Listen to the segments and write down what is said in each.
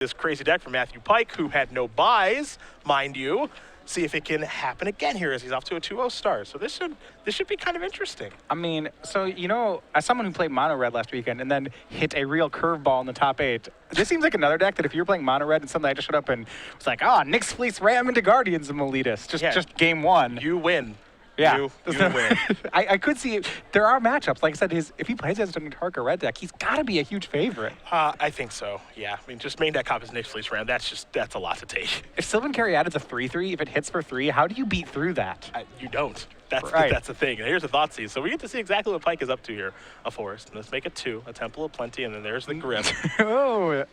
this crazy deck from Matthew Pike, who had no buys, mind you. See if it can happen again here as he's off to a 2-0 start. So this should be kind of interesting. I mean, so, you know, as someone who played mono red last weekend and then hit a real curveball in the top 8, this seems like another deck that if you were playing mono red and suddenly I just showed up and was like, Nyx Fleece Ram into Guardians of Meletus, just game 1. You win. Yeah. You win. I could see it. There are matchups. Like I said, if he plays as a Natarka red deck, he's got to be a huge favorite. I think so, yeah. I mean, just main deck comp is Nyx Fleece Ram. That's a lot to take. If Sylvan Caryatid's a 3/3, if it hits for 3, how do you beat through that? You don't. That's right. That's the thing. And here's a Thoughtseize. So we get to see exactly what Pike is up to here. A forest. Let's make it 2, a Temple of Plenty, and then there's the Grip. Oh.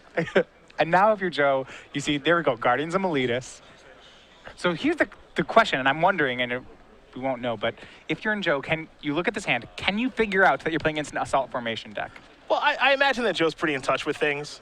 And now if you're Joe, you see, there we go, Guardians of Meletus. So here's the question, and I'm wondering, and we won't know, but if you're in Joe, can you look at this hand, can you figure out that you're playing against an Assault Formation deck? Well, I imagine that Joe's pretty in touch with things,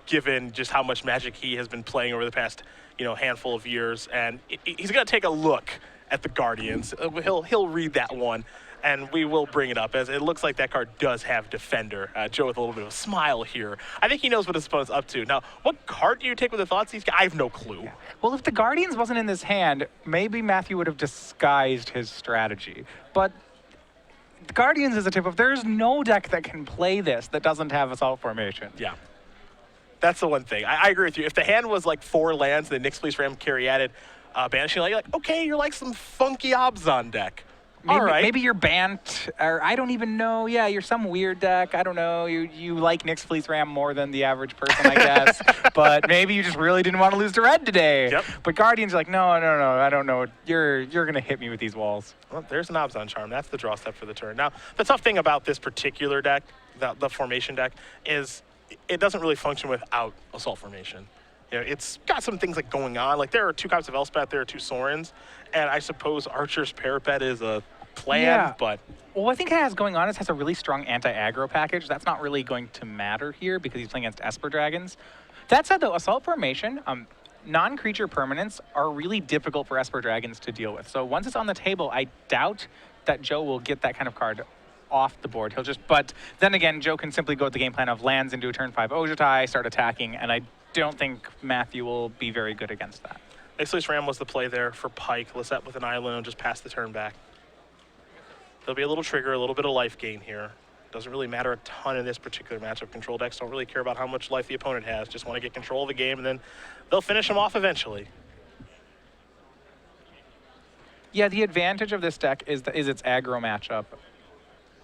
given just how much Magic he has been playing over the past, handful of years, and he's going to take a look at the Guardians. He'll read that one, and we will bring it up, as it looks like that card does have Defender. Joe with a little bit of a smile here. I think he knows what his opponent's up to. Now, what card do you take with the Thoughtseize? I have no clue. Yeah. Well, if the Guardians wasn't in this hand, maybe Matthew would have disguised his strategy. But the Guardians is a tip of there's no deck that can play this that doesn't have Assault Formation. Yeah. That's the one thing. I agree with you. If the hand was like 4 lands, the Nyx Fleece Ram Caryatid, Banishing Light, you're like, okay, you're like some funky Abzan deck. Maybe, all right. Maybe you're Bant, or I don't even know. Yeah, you're some weird deck. I don't know. You like Nyx Fleece Ram more than the average person, I guess. But maybe you just really didn't want to lose to red today. Yep. But Guardians are like, no, I don't know. You're going to hit me with these walls. Well, there's an Abzan Charm. That's the draw step for the turn. Now, the tough thing about this particular deck, the formation deck, is it doesn't really function without Assault Formation. It's got some things like going on. Like there are 2 copies of Elspeth, there are 2 Sorens, and I suppose Archer's Parapet is a plan, but... Well, I think it has going on is has a really strong anti-aggro package. That's not really going to matter here because he's playing against Esper Dragons. That said, though, Assault Formation, non-creature permanents are really difficult for Esper Dragons to deal with. So once it's on the table, I doubt that Joe will get that kind of card off the board. But then again, Joe can simply go with the game plan of lands into a turn 5 Ojutai, start attacking, and I don't think Matthew will be very good against that. Nyx Fleece Ram was the play there for Pike. Lossett with an island and just pass the turn back. There'll be a little trigger, a little bit of life gain here. Doesn't really matter a ton in this particular matchup. Control decks don't really care about how much life the opponent has. Just want to get control of the game, and then they'll finish him off eventually. Yeah, the advantage of this deck is its aggro matchup.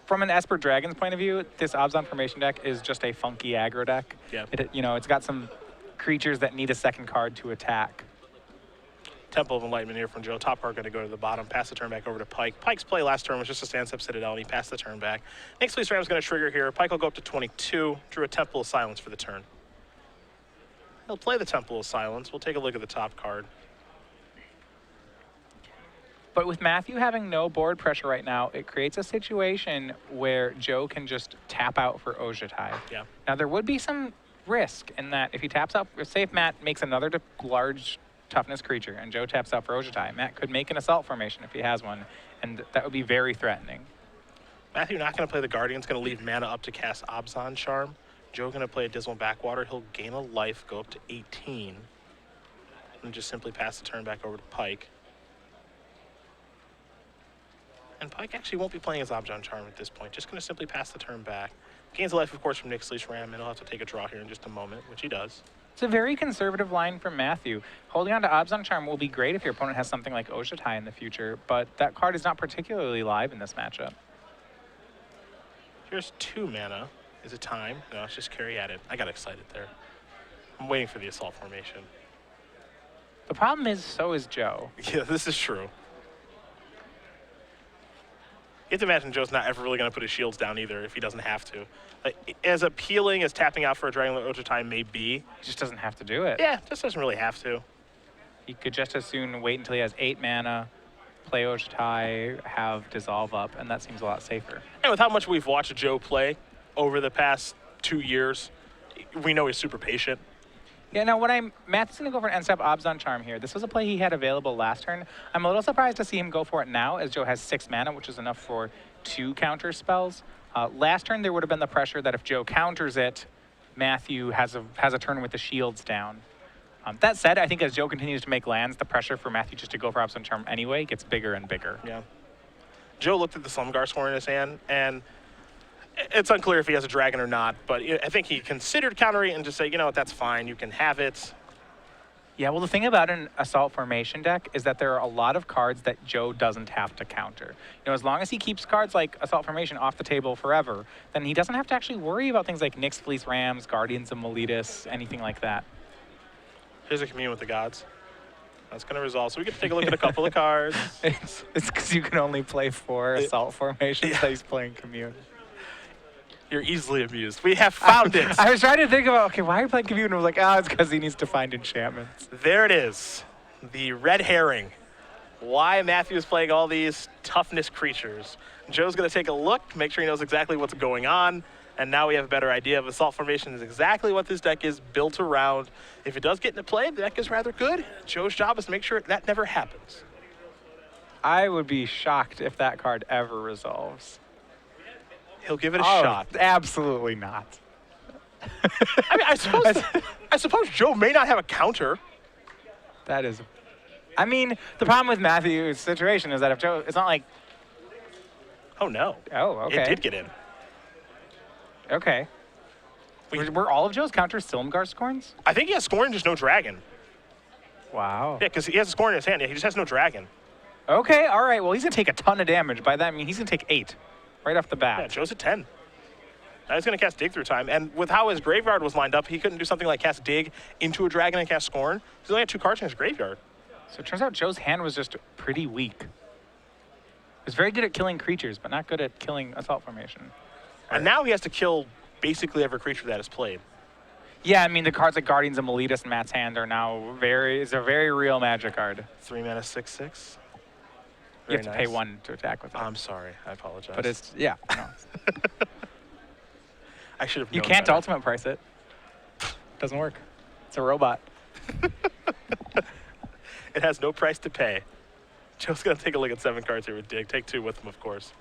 From an Esper Dragon's point of view, this Abzan Formation deck is just a funky aggro deck. Yeah. It's got some creatures that need a second card to attack. Temple of Enlightenment here from Joe. Top card going to go to the bottom. Pass the turn back over to Pike. Pike's play last turn was just a stand-step Citadel, and he passed the turn back. Nyx Fleece Ram's going to trigger here. Pike will go up to 22. Drew a Temple of Silence for the turn. He'll play the Temple of Silence. We'll take a look at the top card. But with Matthew having no board pressure right now, it creates a situation where Joe can just tap out for Ojutai. Yeah. Now, there would be some risk in that if he taps out, say if Matt makes another large toughness creature and Joe taps out for Ojutai, Matt could make an Assault Formation if he has one, and that would be very threatening. Matthew not going to play the Guardian's going to leave mana up to cast Abzan Charm. Joe going to play a Dismal Backwater. He'll gain a life, go up to 18, and just simply pass the turn back over to Pike. And Pike actually won't be playing his Abzan Charm at this point. Just going to simply pass the turn back. Gains a life, of course, from Nyx Fleece Ram, and he'll have to take a draw here in just a moment, which he does. It's a very conservative line from Matthew. Holding on to Abzan Charm will be great if your opponent has something like Ojutai in the future, but that card is not particularly live in this matchup. Here's 2 mana. Is it time? No, it's just Caryatid. I got excited there. I'm waiting for the Assault Formation. The problem is, so is Joe. Yeah, this is true. You have to imagine Joe's not ever really going to put his shields down either if he doesn't have to. Like, as appealing as tapping out for a Dragonlord Ojutai may be, He just doesn't have to do it. yeah, just doesn't really have to. He could just as soon wait until he has 8 mana, play Ojutai, have Dissolve up, and that seems a lot safer. And with how much we've watched Joe play over the past 2 years, we know he's super patient. Yeah, now Matt's going to go for an end-step Abzan Charm here. This was a play he had available last turn. I'm a little surprised to see him go for it now, as Joe has 6 mana, which is enough for 2 counter spells. Last turn, there would have been the pressure that if Joe counters it, Matthew has a turn with the shields down. That said, I think as Joe continues to make lands, the pressure for Matthew just to go for Abs on Charm anyway gets bigger and bigger. Yeah. Joe looked at the Slumgar score in his hand, and it's unclear if he has a dragon or not, but I think he considered countering and just say, you know what, that's fine, you can have it. Yeah, well, the thing about an Assault Formation deck is that there are a lot of cards that Joe doesn't have to counter. You know, as long as he keeps cards like Assault Formation off the table forever, then he doesn't have to actually worry about things like Nyx, Fleece, Rams, Guardians of Meletus, anything like that. Here's a Commune with the Gods. That's going to resolve. So we get to take a look at a couple of cards. It's because you can only play 4 Assault Formations that he's playing Commune. You're easily amused. We have found it. I was trying to think about, okay, why are you playing Commune? And I was like, oh, it's because he needs to find enchantments. There it is. The red herring. Why Matthew is playing all these toughness creatures. Joe's going to take a look, make sure he knows exactly what's going on, and now we have a better idea of Assault Formation is exactly what this deck is built around. If it does get into play, the deck is rather good. Joe's job is to make sure that never happens. I would be shocked if that card ever resolves. He'll give it a shot. Absolutely not. I mean, I suppose Joe may not have a counter. That is, I mean, the problem with Matthew's situation is that if Joe, it's not like. Oh no. Oh, okay. It did get in. Okay. Were all of Joe's counters Silumgar Scorns? I think he has Scorn, just no dragon. Wow. Yeah, because he has a Scorn in his hand. Yeah, he just has no dragon. Okay, all right. Well, he's going to take a ton of damage. By that, I mean he's going to take 8 right off the bat. Yeah, Joe's at 10. Now he's going to cast Dig through time. And with how his graveyard was lined up, he couldn't do something like cast Dig into a dragon and cast Scorn. He's only had 2 cards in his graveyard. So it turns out Joe's hand was just pretty weak. He was very good at killing creatures, but not good at killing Assault Formation. And now he has to kill basically every creature that is played. Yeah, I mean, the cards like Guardians of Meletus in Matt's hand are now it's a very real Magic card. 3 mana, 6/6. You have to pay 1 to attack with it. I'm sorry. I apologize. But it's, yeah. No. I should have known You can't better. ultimate price it. Doesn't work. It's a robot. It has no price to pay. Joe's going to take a look at 7 cards here with Dig. Take 2 with him, of course.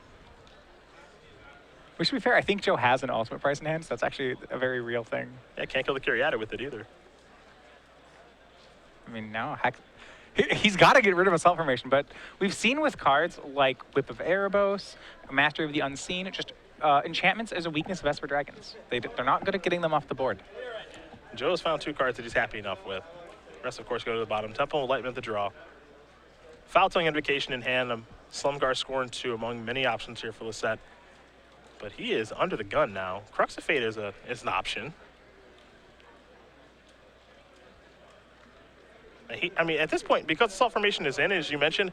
Which, to be fair, I think Joe has an ultimate price in hand, so that's actually a very real thing. Yeah, can't kill the Curiata with it either. I mean, no, heck, he's got to get rid of Assault Formation, but we've seen with cards like Whip of Erebos, Mastery of the Unseen, just enchantments as a weakness of Esper Dragons. They're not good at getting them off the board. Joe's found 2 cards that he's happy enough with. The rest, of course, go to the bottom. Temple Enlightenment the draw. Foul Tongue Invocation in hand. Slumgar Scorn 2 among many options here for Lossett. But he is under the gun now. Crux of Fate is an option. I mean, at this point, because Assault Formation is in, as you mentioned,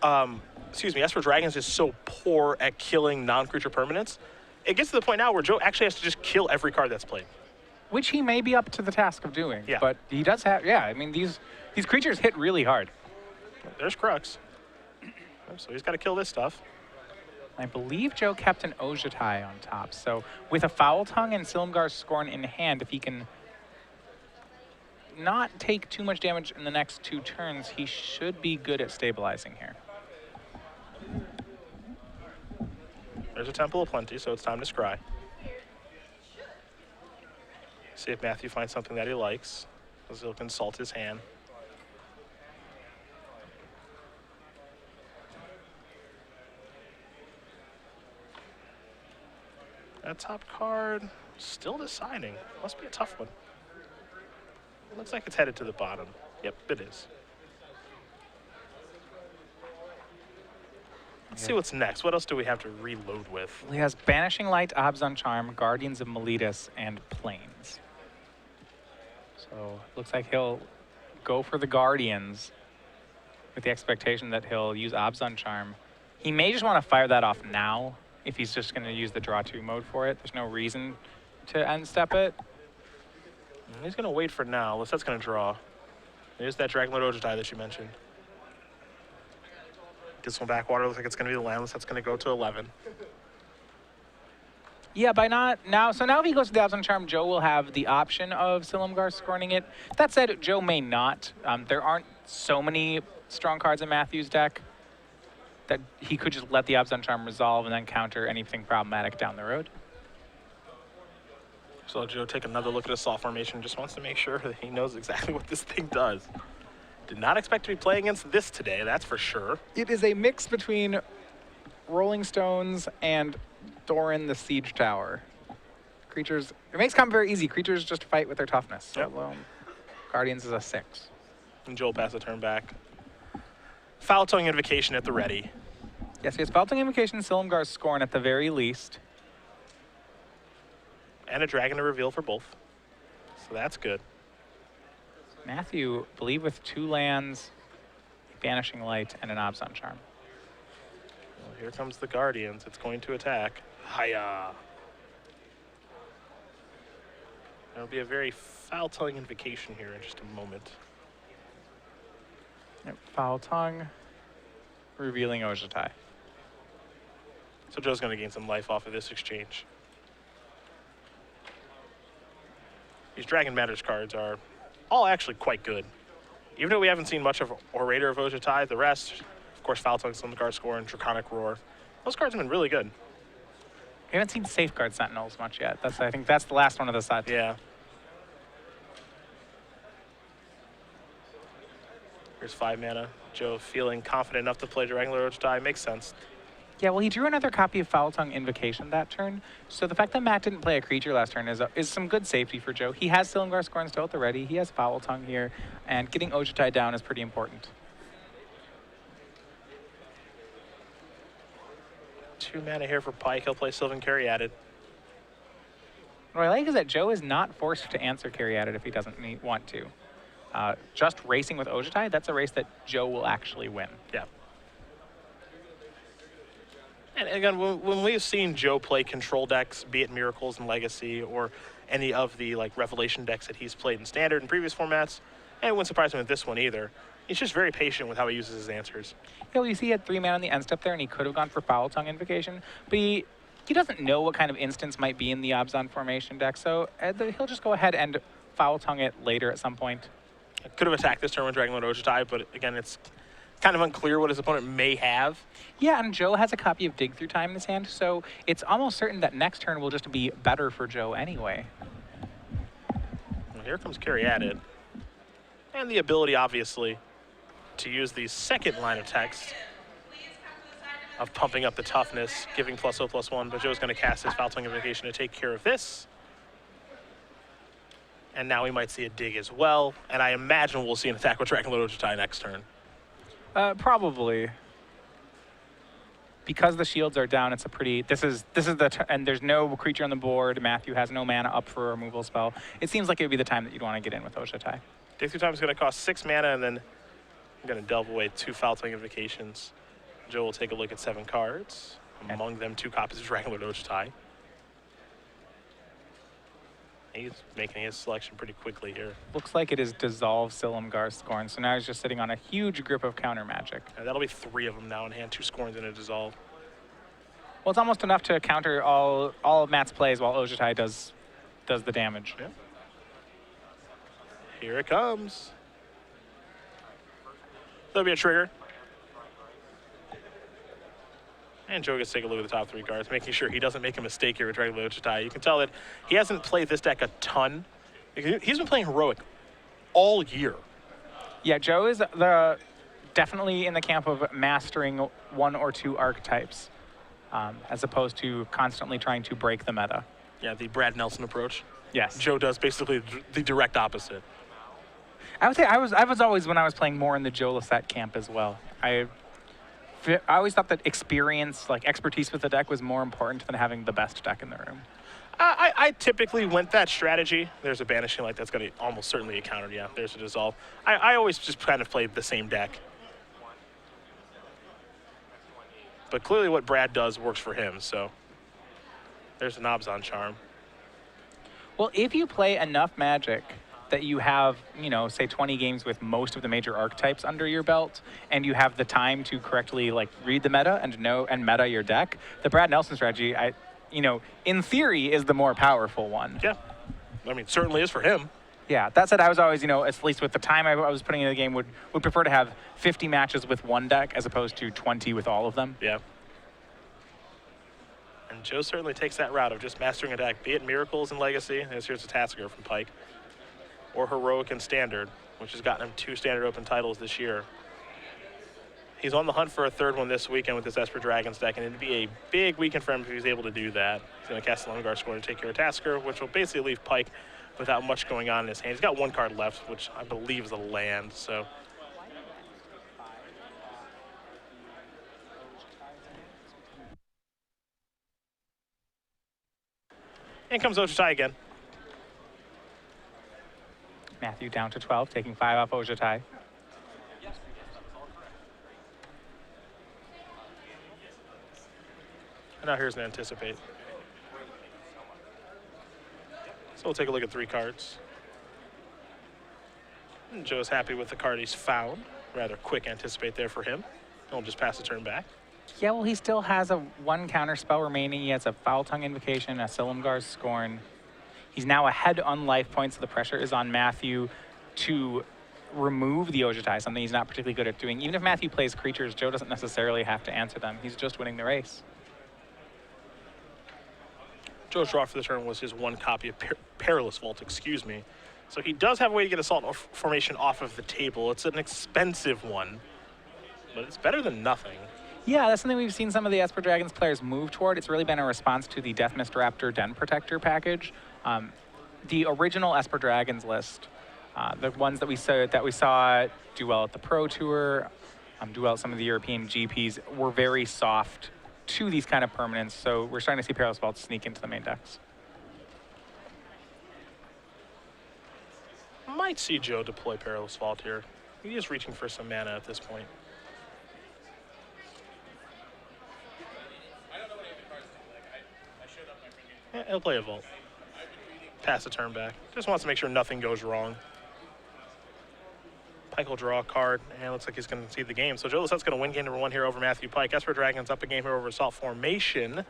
Esper Dragons is so poor at killing non-creature permanents. It gets to the point now where Joe actually has to just kill every card that's played. Which he may be up to the task of doing. Yeah. But he does have, yeah, I mean, these creatures hit really hard. There's Crux. So he's got to kill this stuff. I believe Joe kept an Ojutai on top. So with a Foul Tongue and Silumgar Scorn in hand, if he can not take too much damage in the next 2 turns, he should be good at stabilizing here. There's a Temple of Plenty, so it's time to scry. See if Matthew finds something that he likes, as he'll consult his hand. That top card, still deciding. Must be a tough one. Looks like it's headed to the bottom. Yep, it is. Let's see what's next. What else do we have to reload with? He has Banishing Light, Obs on Charm, Guardians of Meletus, and Plains. So looks like he'll go for the Guardians with the expectation that he'll use Obs on Charm. He may just want to fire that off now if he's just going to use the draw 2 mode for it. There's no reason to end step it. He's going to wait for now. Lossett's going to draw. There's that Dragonlord Ojutai that you mentioned. This one backwater looks like it's going to be the land. Lossett's going to go to 11. Yeah, by not now. So now if he goes to the Obs on Charm, Joe will have the option of Silumgar scorning it. That said, Joe may not. There aren't so many strong cards in Matthew's deck that he could just let the Obs on Charm resolve and then counter anything problematic down the road. So Joe take another look at his assault formation, just wants to make sure that he knows exactly what this thing does. Did not expect to be playing against this today, that's for sure. It is a mix between Rolling Stones and Doran the Siege Tower. Creatures, it makes combat very easy. Creatures just fight with their toughness. So, Yep. Guardians is a 6. And Joel pass the turn back. Foul Tongue Invocation at the ready. Yes, he has Foul Tongue Invocation, Silumgar's Scorn at the very least. And a dragon to reveal for both. So that's good. Matthew, I believe with 2 lands, Vanishing Light, and an Abzan Charm. Well, here comes the Guardians. It's going to attack. Hiya. There'll be a very Foul Tongue Invocation here in just a moment. Yep, Foul Tongue, revealing Ojutai. So Joe's going to gain some life off of this exchange. These Dragon Matters cards are all actually quite good. Even though we haven't seen much of Orator of Ojutai, the rest, of course, Foul Tongue, Silumgar Scorn, Draconic Roar, those cards have been really good. We haven't seen Safeguard Sentinels much yet. I think that's the last one of the set. Yeah. Here's 5 mana. Joe feeling confident enough to play Dragonlord Ojutai makes sense. Yeah, well, he drew another copy of Foul Tongue Invocation that turn. So the fact that Matt didn't play a creature last turn is some good safety for Joe. He has Silumgar Scorn still at the ready. He has Foul Tongue here. And getting Ojutai down is pretty important. 2 mana here for Pike. He'll play Sylvan Caryatid. What I like is that Joe is not forced to answer Caryatid if he doesn't want to. Just racing with Ojutai, that's a race that Joe will actually win. Yeah. And again, when we've seen Joe play control decks, be it Miracles and Legacy or any of the Revelation decks that he's played in Standard and previous formats, and it wouldn't surprise him with this one either. He's just very patient with how he uses his answers. Yeah, well, you see he had 3 mana on the end step there, and he could have gone for Foul Tongue Invocation, but he doesn't know what kind of instance might be in the Abzan formation deck, so he'll just go ahead and Foul Tongue it later at some point. Could have attacked this turn with Dragonlord Ojutai, but again, it's kind of unclear what his opponent may have. Yeah, and Joe has a copy of Dig Through Time in his hand, so it's almost certain that next turn will just be better for Joe anyway. Well, here comes Caryatid. And the ability, obviously, to use the second line of text of pumping up the toughness, giving +0/+1, but Joe's going to cast his Foul Tongue Invocation to take care of this. And now we might see a dig as well, and I imagine we'll see an attack with Dragonlord Ojutai next turn. Probably. Because the shields are down, it's a pretty. And there's no creature on the board. Matthew has no mana up for a removal spell. It seems like it would be the time that you'd want to get in with Ojutai. Dig Through Time is going to cost 6 mana, and then I'm going to delve away 2 Foul Tongue Invocations. Joe will take a look at 7 cards. Among them, 2 copies of Dragonlord Ojutai. He's making his selection pretty quickly here. Looks like it is Dissolve Silumgar Scorn, so now he's just sitting on a huge grip of counter magic. And that'll be 3 of them now in hand, 2 Scorns and a Dissolve. Well, it's almost enough to counter all of Matt's plays while Ojutai does the damage. Yeah. Here it comes. There'll be a trigger. And Joe gets to take a look at the top 3 cards, making sure he doesn't make a mistake here with Dragonlord Ojutai. You can tell that he hasn't played this deck a ton. He's been playing Heroic all year. Yeah, Joe is definitely in the camp of mastering 1 or 2 archetypes, as opposed to constantly trying to break the meta. Yeah, the Brad Nelson approach. Yes. Joe does basically the direct opposite. I would say I was always, when I was playing, more in the Joe Lossett camp as well. I always thought that experience, like expertise with the deck, was more important than having the best deck in the room. I typically went that strategy. There's a Banishing Light that's going to almost certainly be countered. Yeah, there's a Dissolve. I always just kind of played the same deck. But clearly what Brad does works for him, so there's an Abzan Charm. Well, if you play enough Magic that you have, say 20 games with most of the major archetypes under your belt, and you have the time to correctly read the meta and meta your deck, the Brad Nelson strategy, in theory, is the more powerful one. Yeah, I mean, certainly is for him. Yeah, that said, I was always, at least with the time I was putting in the game, would prefer to have 50 matches with one deck as opposed to 20 with all of them. Yeah. And And Joe certainly takes that route of just mastering a deck, be it Miracles and Legacy, as here's a Tasker from Pike, or Heroic and Standard, which has gotten him 2 Standard Open titles this year. He's on the hunt for a 3rd one this weekend with this Esper Dragons deck, and it'd be a big weekend for him if he's able to do that. He's going to cast Silumgar Scorn to take care of Tasker, which will basically leave Pike without much going on in his hand. He's got 1 card left, which I believe is a land, so. In comes Ojutai again. Matthew down to 12, taking 5 off Ojutai. And now here's an Anticipate. So we'll take a look at 3 cards. And Joe's happy with the card he's found. Rather quick Anticipate there for him. He'll just pass the turn back. Yeah, well, he still has a 1 counter spell remaining. He has a Foul Tongue Invocation, a Silumgar Scorn. He's now ahead on life points, so the pressure is on Matthew to remove the Ojutai, something he's not particularly good at doing. Even if Matthew plays creatures, Joe doesn't necessarily have to answer them. He's just winning the race. Joe's draw for the turn was his 1 copy of Perilous Vault, excuse me. So he does have a way to get Assault Formation off of the table. It's an expensive one, but it's better than nothing. Yeah, that's something we've seen some of the Esper Dragons players move toward. It's really been a response to the Death Mist Raptor Den Protector package. The original Esper Dragons list, the ones that we saw do well at the Pro Tour, do well at some of the European GPs, were very soft to these kind of permanents, so we're starting to see Perilous Vault sneak into the main decks. Might see Joe deploy Perilous Vault here. He is reaching for some mana at this point. Yeah, he'll play a Vault. Pass the turn back. Just wants to make sure nothing goes wrong. Pike will draw a card, and it looks like he's going to see the game. So Joe Lossett's going to win game number 1 here over Matthew Pike. Esper Dragons up a game here over Assault Formation.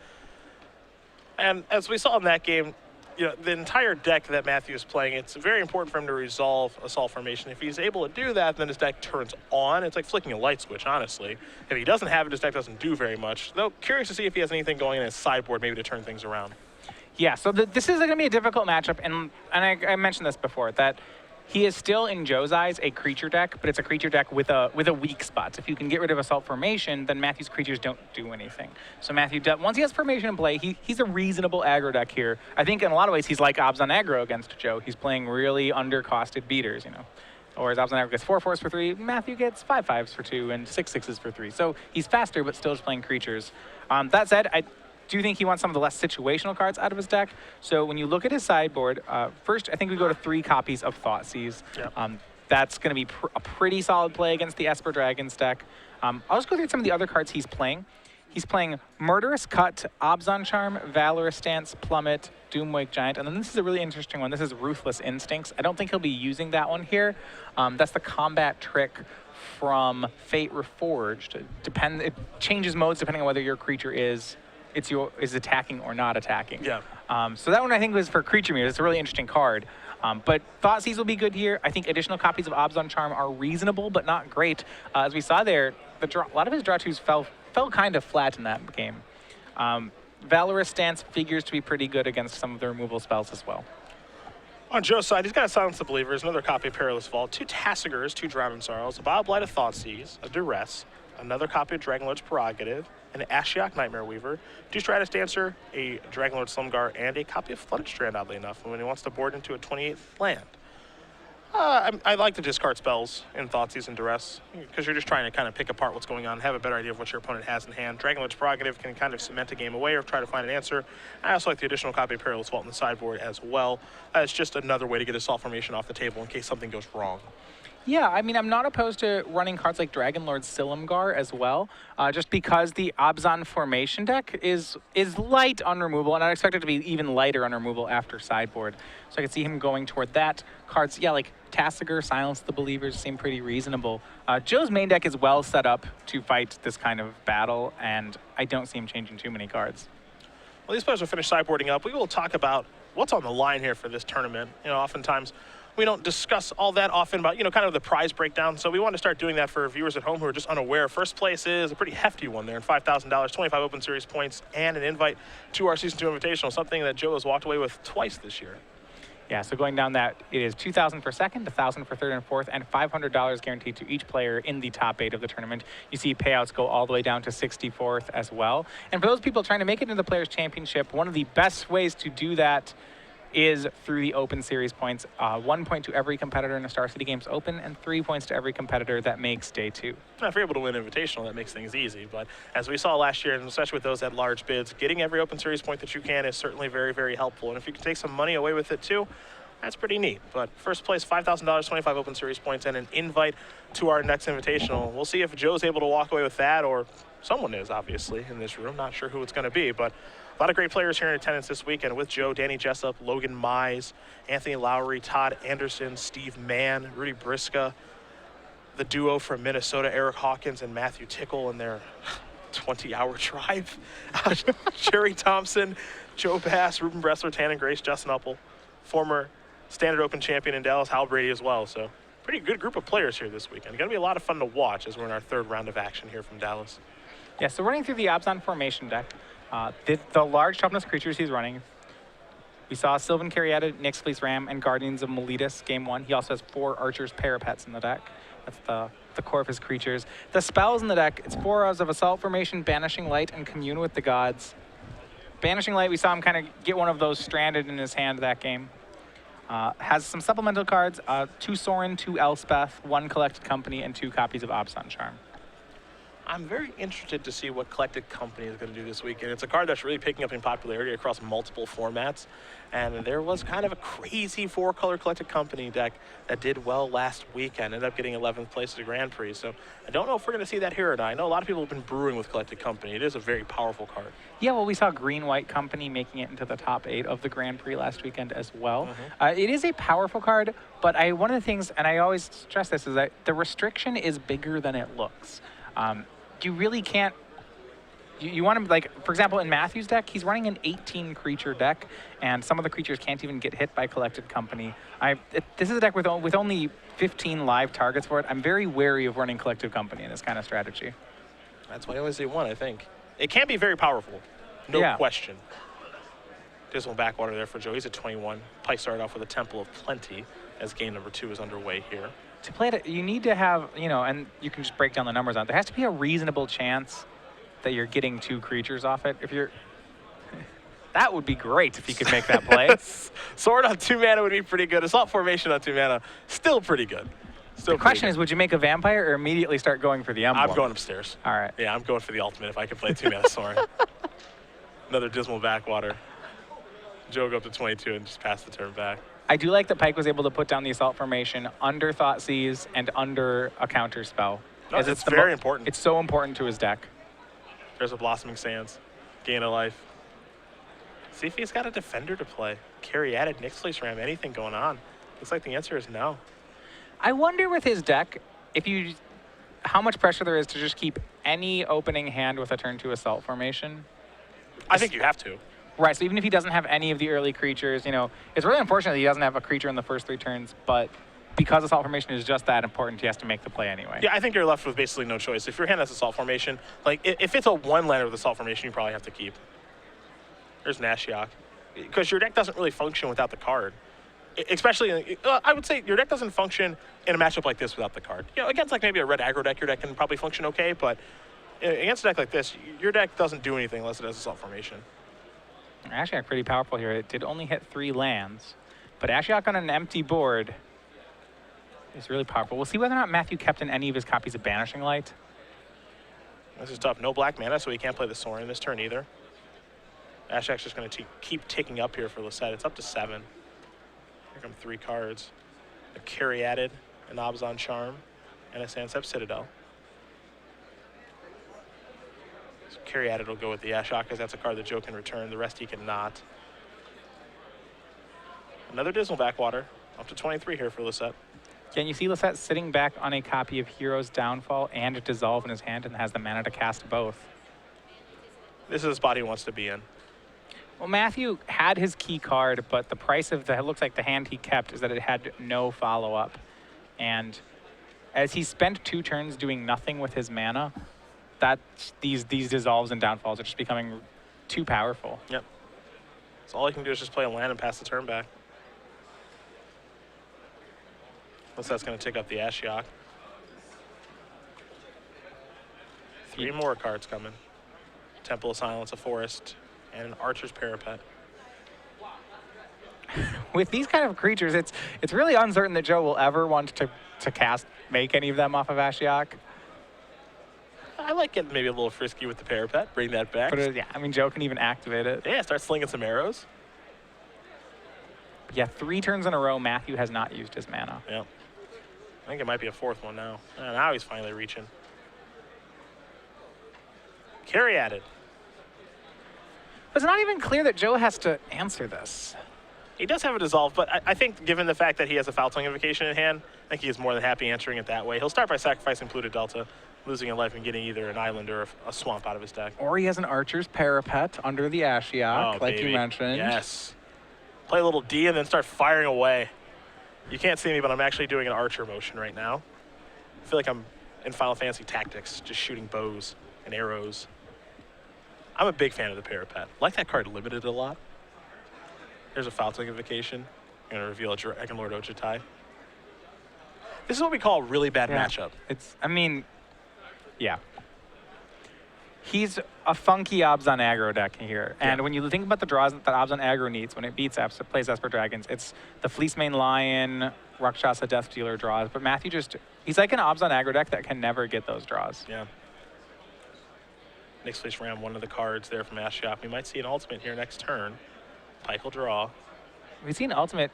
And as we saw in that game, you know, the entire deck that Matthew is playing, it's very important for him to resolve Assault Formation. If he's able to do that, then his deck turns on. It's like flicking a light switch, honestly. If he doesn't have it, his deck doesn't do very much. Though, curious to see if he has anything going in his sideboard maybe to turn things around. Yeah, so this is going to be a difficult matchup, and I mentioned this before, that he is still, in Joe's eyes, a creature deck, but it's a creature deck with a weak spot. If you can get rid of Assault Formation, then Matthew's creatures don't do anything. So Matthew, once he has Formation in play, he's a reasonable aggro deck here. I think in a lot of ways he's like Obzon aggro against Joe. He's playing really undercosted beaters, you know. Or as Obzon aggro gets 4/4s for 3, Matthew gets 5/5s for 2 and 6/6s for 3. So he's faster, but still just playing creatures. That said, I do think he wants some of the less situational cards out of his deck. So when you look at his sideboard, first I think we go to 3 copies of Thoughtseize. Yep. That's going to be a pretty solid play against the Esper Dragons deck. I'll just go through some of the other cards he's playing. He's playing Murderous Cut, Obzon Charm, Valorous Stance, Plummet, Doomwake Giant, and then this is a really interesting one. This is Ruthless Instincts. I don't think he'll be using that one here. That's the combat trick from Fate Reforged. It changes modes depending on whether your creature is attacking or not attacking. Yeah. So that one I think was for creature meters. It's a really interesting card. But Thoughtseize will be good here. I think additional copies of Obzon Charm are reasonable, but not great. As we saw there, a lot of his draw twos fell kind of flat in that game. Valorous Stance figures to be pretty good against some of the removal spells as well. On Joe's side, he's got a Silence the Believers, another copy of Perilous Vault, 2 Tassigers, 2 Drowning Sorrows, a Bile-Blight of Thoughtseize, a Duress, another copy of Dragonlord's Prerogative, an Ashiok Nightmare Weaver, 2 Stratus Dancer, a Dragonlord Slumgar, and a copy of Flooded Strand, oddly enough, when he wants to board into a 28th land. I like to discard spells in Thoughtseize and Duress, because you're just trying to kind of pick apart what's going on, have a better idea of what your opponent has in hand. Dragonlord's Prerogative can kind of cement a game away or try to find an answer. I also like the additional copy of Perilous Vault in the sideboard as well. It's just another way to get Assault Formation off the table in case something goes wrong. Yeah, I mean, I'm not opposed to running cards like Dragonlord Silumgar as well, just because the Obzon Formation deck is light on removal, and I expect it to be even lighter on removal after sideboard. So I could see him going toward that. Cards, yeah, like Tassiger, Silence the Believers seem pretty reasonable. Joe's main deck is well set up to fight this kind of battle, and I don't see him changing too many cards. Well, these players will finish sideboarding up. We will talk about what's on the line here for this tournament. You know, oftentimes we don't discuss all that often about, kind of the prize breakdown. So we want to start doing that for viewers at home who are just unaware. First place is a pretty hefty one there, and $5,000, 25 Open Series points, and an invite to our Season 2 Invitational, something that Joe has walked away with twice this year. Yeah, so going down that, it is $2,000 for second, $1,000 for third and fourth, and $500 guaranteed to each player in the top 8 of the tournament. You see payouts go all the way down to 64th as well. And for those people trying to make it into the Players' Championship, one of the best ways to do that is through the Open Series points. 1 point to every competitor in a Star City Games Open, and 3 points to every competitor that makes day 2. Now, if you're able to win Invitational, that makes things easy. But as we saw last year, and especially with those at large bids, getting every Open Series point that you can is certainly very, very helpful. And if you can take some money away with it too, that's pretty neat. But first place, $5,000, 25 Open Series points, and an invite to our next Invitational. We'll see if Joe's able to walk away with that, or someone is, obviously, in this room. Not sure who it's going to be, but a lot of great players here in attendance this weekend with Joe, Danny Jessup, Logan Mize, Anthony Lowry, Todd Anderson, Steve Mann, Rudy Briska, the duo from Minnesota, Eric Hawkins and Matthew Tickle in their 20-hour drive. Jerry Thompson, Joe Bass, Ruben Bressler, Tannen Grace, Justin Uppel, former Standard Open champion in Dallas, Hal Brady as well. So pretty good group of players here this weekend. Going to be a lot of fun to watch as we're in our 3rd round of action here from Dallas. Yeah, so running through the Abzan formation deck, the large toughness creatures he's running, we saw Sylvan Caryatid, Nyx Fleece Ram, and Guardians of Meletus game 1. He also has 4 Archers Parapets in the deck. That's the core of his creatures. The spells in the deck, it's 4 of Assault Formation, Banishing Light, and Commune with the Gods. Banishing Light, we saw him kind of get one of those stranded in his hand that game. Has some supplemental cards, 2 Sorin, 2 Elspeth, 1 Collected Company, and 2 copies of Abzan Charm. I'm very interested to see what Collected Company is going to do this weekend. It's a card that's really picking up in popularity across multiple formats. And there was kind of a crazy 4-color Collected Company deck that did well last weekend. Ended up getting 11th place at the Grand Prix. So I don't know if we're going to see that here or not. I know a lot of people have been brewing with Collected Company. It is a very powerful card. Yeah, well, we saw Green-White Company making it into the top 8 of the Grand Prix last weekend as well. It is a powerful card, but one of the things, and I always stress this, is that the restriction is bigger than it looks. You really can't, you want to, like, for example, in Matthew's deck, he's running an 18 creature deck, and some of the creatures can't even get hit by Collected Company. This is a deck with only 15 live targets for it. I'm very wary of running Collected Company in this kind of strategy. That's why I only say 1, I think. It can be very powerful, no question. Dismal backwater there for Joe. He's at 21. Pike started off with a Temple of Plenty as game number 2 is underway here. To play it, you need to have, and you can just break down the numbers on it. There has to be a reasonable chance that you're getting 2 creatures off it. That would be great if you could make that play. Sword on 2 mana would be pretty good. Assault Formation on 2 mana, still pretty good. The question is, would you make a vampire or immediately start going for the emblem? I'm going upstairs. All right. Yeah, I'm going for the ultimate if I could play 2 mana Sorin. Another dismal backwater. Joe go up to 22 and just pass the turn back. I do like that Pike was able to put down the Assault Formation under Thoughtseize and under a counter spell. No, it's very important. It's so important to his deck. There's a Blossoming Sands. Gain of life. See if he's got a defender to play. Caryatid, Nyx Fleece Ram, anything going on? Looks like the answer is no. I wonder with his deck, how much pressure there is to just keep any opening hand with a turn 2 Assault Formation. I think you have to. Right, so even if he doesn't have any of the early creatures, it's really unfortunate that he doesn't have a creature in the first 3 turns, but because Assault Formation is just that important, he has to make the play anyway. Yeah, I think you're left with basically no choice. If your hand has Assault Formation, like if it's a 1-lander with Assault Formation, you probably have to keep. There's an Ashiok. Because your deck doesn't really function without the card. Especially, I would say your deck doesn't function in a matchup like this without the card. Against like maybe a red aggro deck, your deck can probably function okay, but against a deck like this, your deck doesn't do anything unless it has Assault Formation. Ashiok pretty powerful here. It did only hit 3 lands, but Ashiok on an empty board is really powerful. We'll see whether or not Matthew kept in any of his copies of Banishing Light. This is tough. No black mana, so he can't play the Sorin this turn either. Ashiok's just going to keep ticking up here for Lossett. It's up to 7. Here come 3 cards. A Caryatid, an Abzan Charm, and a Sansep Citadel. So Caryatid will go with the Ashiok because that's a card that Joe can return. The rest he cannot. Another Dismal Backwater. Up to 23 here for Lossett. Yeah, and you see Lossett sitting back on a copy of Hero's Downfall and Dissolve in his hand and has the mana to cast both. This is the spot he wants to be in. Well, Matthew had his key card, but the price of it looks like the hand he kept is that it had no follow-up. And as he spent 2 turns doing nothing with his mana, these dissolves and downfalls are just becoming too powerful. Yep. So all he can do is just play a land and pass the turn back. Unless that's going to take up the Ashiok. 3 more cards coming. Temple of Silence, a Forest, and an Archer's Parapet. With these kind of creatures, it's really uncertain that Joe will ever want to make any of them off of Ashiok. I like getting maybe a little frisky with the Parapet, bring that back. But yeah, I mean, Joe can even activate it. Yeah, start slinging some arrows. Yeah, 3 turns in a row, Matthew has not used his mana. Yep. I think it might be a 4th one now. Now he's finally reaching. Carry added. It's not even clear that Joe has to answer this. He does have a dissolve, but I think given the fact that he has a Foul Tongue Invocation in hand, I think he is more than happy answering it that way. He'll start by sacrificing Polluted Delta, losing a life and getting either an island or a swamp out of his deck. Or he has an Archer's Parapet under the Ashiok, like baby. you mentioned. Yes. Play a little D and then start firing away. You can't see me, but I'm actually doing an Archer motion right now. I feel like I'm in Final Fantasy Tactics, just shooting bows and arrows. I'm a big fan of the Parapet. Like that card limited a lot. There's a Foul Tongue Invocation. I'm going to reveal a Dragon Lord Ojutai. This is what we call a really bad matchup. Yeah. He's a funky Obzon aggro deck here. And when you think about the draws that Obzon aggro needs, when it plays Esper Dragons, it's the Fleecemane Lion, Rakshasa Death Dealer draws. But Matthew he's like an Obzon aggro deck that can never get those draws. Yeah. Next Fleece Ram, one of the cards there from Ashiok. We might see an ultimate here next turn. Pike will draw. We've seen ultimate,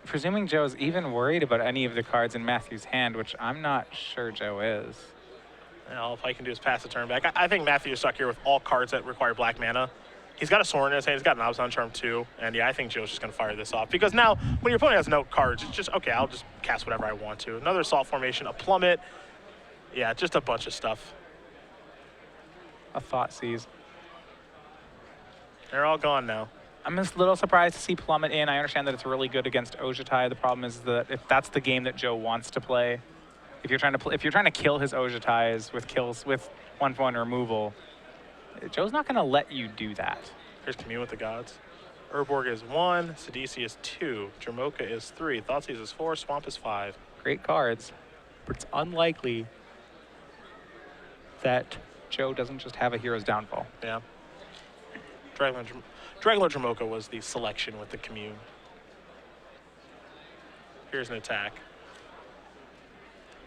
presuming Joe's even worried about any of the cards in Matthew's hand, which I'm not sure Joe is. And all Pike can do is pass the turn back. I think Matthew is stuck here with all cards that require black mana. He's got a Sword in his hand. He's got an Obzon Charm too. And yeah, I think Joe's just going to fire this off. Because now, when your opponent has no cards, it's just, okay, I'll just cast whatever I want to. Another Assault Formation, a Plummet. Yeah, just a bunch of stuff. A Thought Seize. They're all gone now. I'm just a little surprised to see Plummet in. I understand that it's really good against Ojutai. The problem is that if that's the game that Joe wants to play, if you're trying to kill his Ojutais with 1/1 removal, Joe's not going to let you do that. Here's Commune with the Gods. Urborg is 1, Sidisi is 2, Jamoka is 3, Thoughtseize is 4, Swamp is 5. Great cards, but it's unlikely that Joe doesn't just have a Hero's Downfall. Yeah. Dragon Lord Jamoka was the selection with the Commune. Here's an attack.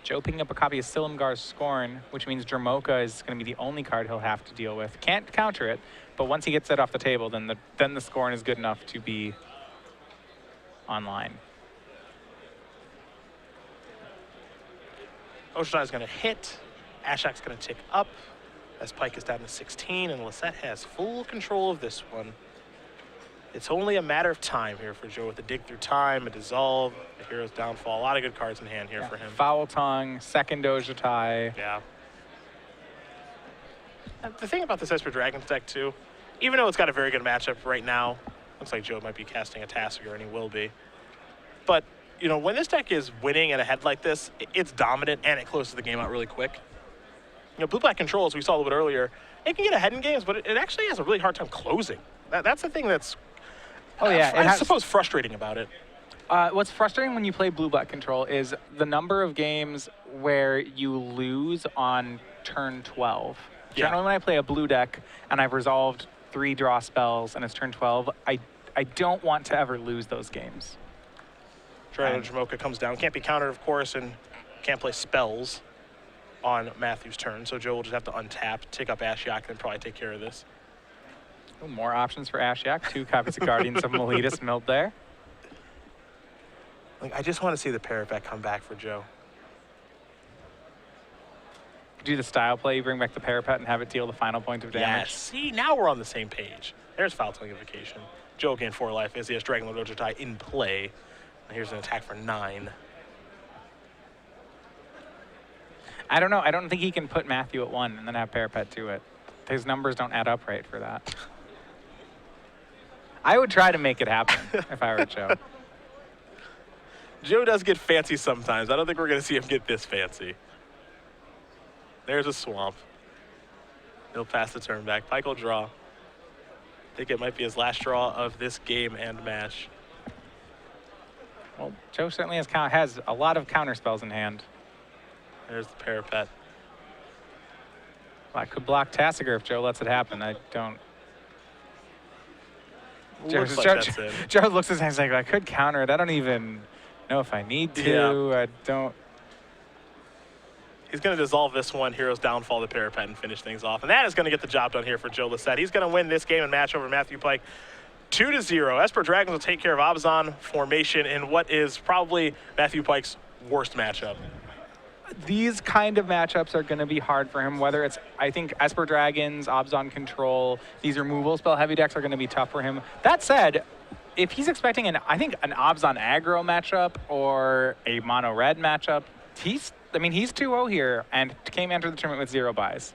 Joe picking up a copy of Silumgar's Scorn, which means Jamoka is going to be the only card he'll have to deal with. Can't counter it, but once he gets it off the table, then the Scorn is good enough to be online. Ojutai is going to hit. Ashiok's going to tick up as Pike is down to 16, and Lossett has full control of this one. It's only a matter of time here for Joe with a Dig Through Time, a Dissolve, a Hero's Downfall. A lot of good cards in hand here for him. Foul Tongue, second Ojutai. Yeah. And the thing about this Esper Dragons deck, too, even though it's got a very good matchup right now, looks like Joe might be casting a Tasigur, and he will be. But, you know, when this deck is winning and ahead like this, it's dominant, and it closes the game out really quick. You know, Blue-Black Control, as we saw a little bit earlier, it can get ahead in games, but it actually has a really hard time closing. That's the thing that's, I suppose, frustrating about it. What's frustrating when you play Blue-Black Control is the number of games where you lose on turn 12. Yeah. Generally, when I play a blue deck and I've resolved 3 draw spells and it's turn 12, I don't want to ever lose those games. Dragon Jamoka comes down. Can't be countered, of course, and can't play spells on Matthew's turn. So Joe will just have to untap, take up Ashiok, and probably take care of this. Oh, more options for Ashiok. 2 copies of Guardians of Meletus milled there. Like, I just want to see the Parapet come back for Joe. Do the style play, you bring back the Parapet and have it deal the final point of damage. Yes, see, now we're on the same page. There's Foul Tongue Invocation. Joe gained 4 life as he has Dragon Lord Ojutai in play. And here's an attack for 9. I don't know. I don't think he can put Matthew at 1 and then have Parapet to it. His numbers don't add up right for that. I would try to make it happen if I were Joe. Joe does get fancy sometimes. I don't think we're going to see him get this fancy. There's a swamp. He'll pass the turn back. Pike will draw. I think it might be his last draw of this game and match. Well, Joe certainly has a lot of counter spells in hand. There's the parapet. Well, I could block Tassiger if Joe lets it happen. I don't. Looks like that's in. Joe looks at his hands like, I could counter it. I don't even know if I need to. Yeah. I don't. He's going to dissolve this one, Hero's Downfall, the parapet, and finish things off. And that is going to get the job done here for Joe Lossett. He's going to win this game and match over Matthew Pike 2-0. Esper Dragons will take care of Abzan formation in what is probably Matthew Pike's worst matchup. These kind of matchups are going to be hard for him, whether it's, I think, Esper Dragons, Abzan Control, these removal spell heavy decks are going to be tough for him. That said, if he's expecting an Abzan aggro matchup or a mono red matchup, he's 2-0 here and came into the tournament with 0 buys.